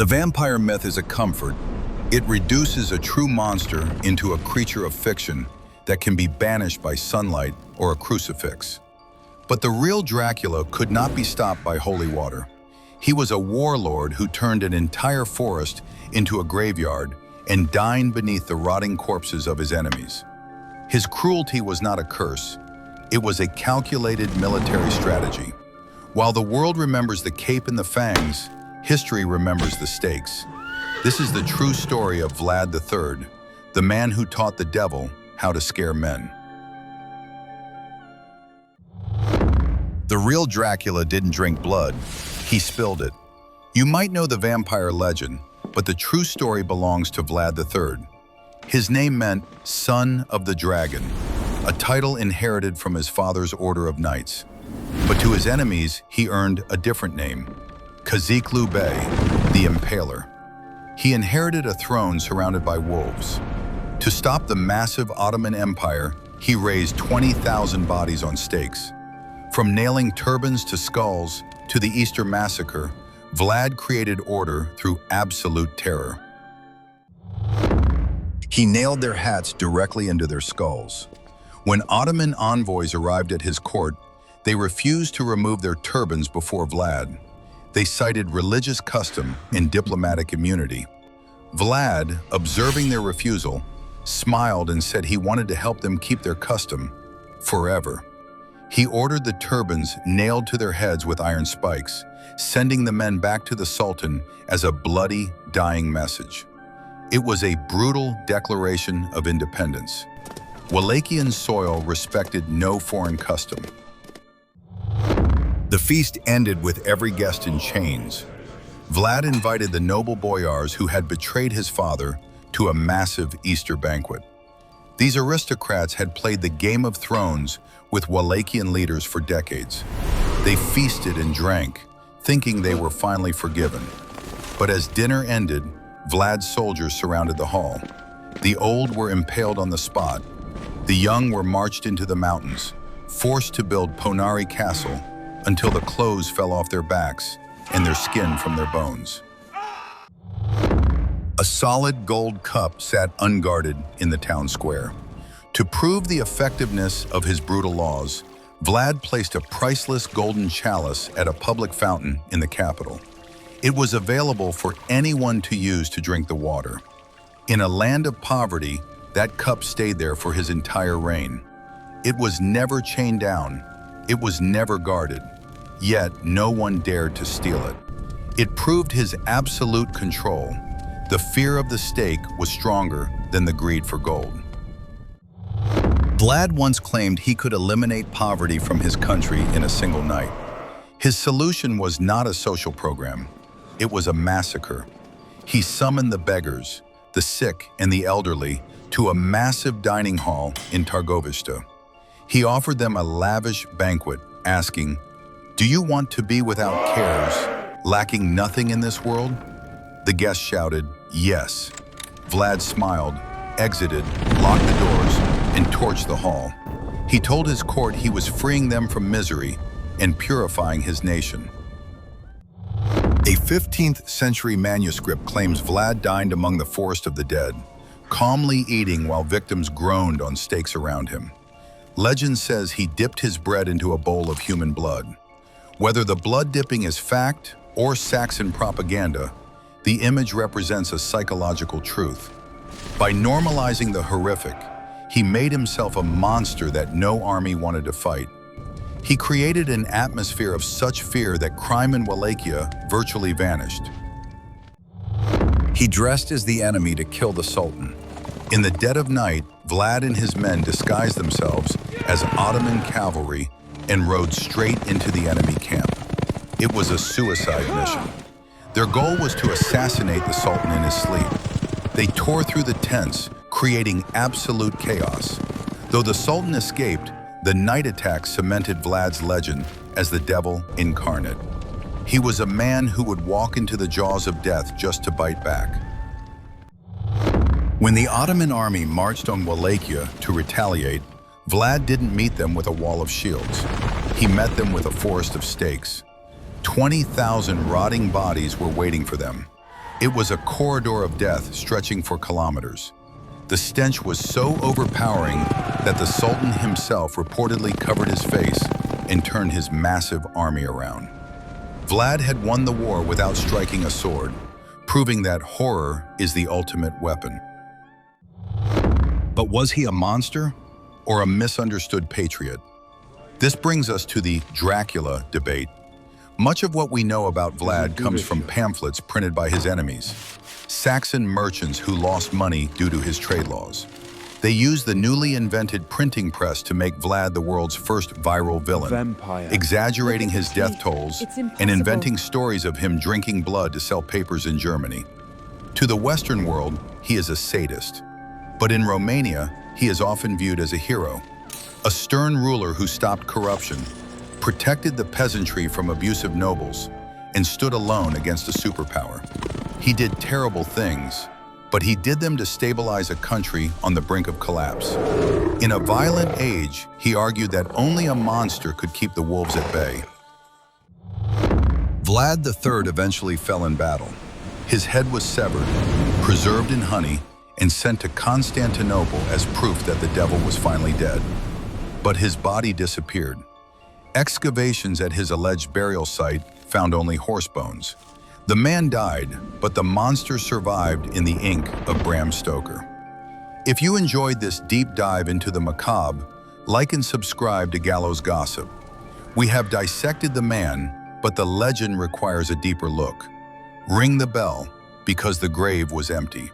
The vampire myth is a comfort. It reduces a true monster into a creature of fiction that can be banished by sunlight or a crucifix. But the real Dracula could not be stopped by holy water. He was a warlord who turned an entire forest into a graveyard and dined beneath the rotting corpses of his enemies. His cruelty was not a curse. It was a calculated military strategy. While the world remembers the cape and the fangs, history remembers the stakes. This is the true story of Vlad III, the man who taught the devil how to scare men. The real Dracula didn't drink blood, he spilled it. You might know the vampire legend, but the true story belongs to Vlad III. His name meant Son of the Dragon, a title inherited from his father's order of knights. But to his enemies, he earned a different name, Kaziklu Bey, the Impaler. He inherited a throne surrounded by wolves. To stop the massive Ottoman Empire, he raised 20,000 bodies on stakes. From nailing turbans to skulls to the Easter Massacre, Vlad created order through absolute terror. He nailed their hats directly into their skulls. When Ottoman envoys arrived at his court, they refused to remove their turbans before Vlad. They cited religious custom and diplomatic immunity. Vlad, observing their refusal, smiled and said he wanted to help them keep their custom forever. He ordered the turbans nailed to their heads with iron spikes, sending the men back to the Sultan as a bloody, dying message. It was a brutal declaration of independence. Wallachian soil respected no foreign custom. The feast ended with every guest in chains. Vlad invited the noble boyars who had betrayed his father to a massive Easter banquet. These aristocrats had played the Game of Thrones with Wallachian leaders for decades. They feasted and drank, thinking they were finally forgiven. But as dinner ended, Vlad's soldiers surrounded the hall. The old were impaled on the spot. The young were marched into the mountains, forced to build Ponari Castle until the clothes fell off their backs and their skin from their bones. A solid gold cup sat unguarded in the town square. To prove the effectiveness of his brutal laws, Vlad placed a priceless golden chalice at a public fountain in the capital. It was available for anyone to use to drink the water. In a land of poverty, that cup stayed there for his entire reign. It was never chained down. It was never guarded. Yet no one dared to steal it. It proved his absolute control. The fear of the stake was stronger than the greed for gold. Vlad once claimed he could eliminate poverty from his country in a single night. His solution was not a social program. It was a massacre. He summoned the beggars, the sick, and the elderly to a massive dining hall in Targovishta. He offered them a lavish banquet, asking, "Do you want to be without cares, lacking nothing in this world?" The guests shouted, "Yes." Vlad smiled, exited, locked the doors, and torched the hall. He told his court he was freeing them from misery and purifying his nation. A 15th century manuscript claims Vlad dined among the forest of the dead, calmly eating while victims groaned on stakes around him. Legend says he dipped his bread into a bowl of human blood. Whether the blood dipping is fact or Saxon propaganda, the image represents a psychological truth. By normalizing the horrific, he made himself a monster that no army wanted to fight. He created an atmosphere of such fear that crime in Wallachia virtually vanished. He dressed as the enemy to kill the Sultan. In the dead of night, Vlad and his men disguised themselves as Ottoman cavalry and rode straight into the enemy camp. It was a suicide mission. Their goal was to assassinate the Sultan in his sleep. They tore through the tents, creating absolute chaos. Though the Sultan escaped, the night attack cemented Vlad's legend as the devil incarnate. He was a man who would walk into the jaws of death just to bite back. When the Ottoman army marched on Wallachia to retaliate, Vlad didn't meet them with a wall of shields. He met them with a forest of stakes. 20,000 rotting bodies were waiting for them. It was a corridor of death stretching for kilometers. The stench was so overpowering that the Sultan himself reportedly covered his face and turned his massive army around. Vlad had won the war without striking a sword, proving that horror is the ultimate weapon. But was he a monster or a misunderstood patriot? This brings us to the Dracula debate. Much of what we know about Vlad comes from pamphlets printed by his enemies, Saxon merchants who lost money due to his trade laws. They used the newly invented printing press to make Vlad the world's first viral villain, exaggerating his death tolls and inventing stories of him drinking blood to sell papers in Germany. To the Western world, he is a sadist. But in Romania, he is often viewed as a hero, a stern ruler who stopped corruption, protected the peasantry from abusive nobles, and stood alone against a superpower. He did terrible things, but he did them to stabilize a country on the brink of collapse. In a violent age, he argued that only a monster could keep the wolves at bay. Vlad III eventually fell in battle. His head was severed, preserved in honey, and sent to Constantinople as proof that the devil was finally dead. But his body disappeared. Excavations at his alleged burial site found only horse bones. The man died, but the monster survived in the ink of Bram Stoker. If you enjoyed this deep dive into the macabre, like and subscribe to Gallows Gossip. We have dissected the man, but the legend requires a deeper look. Ring the bell, because the grave was empty.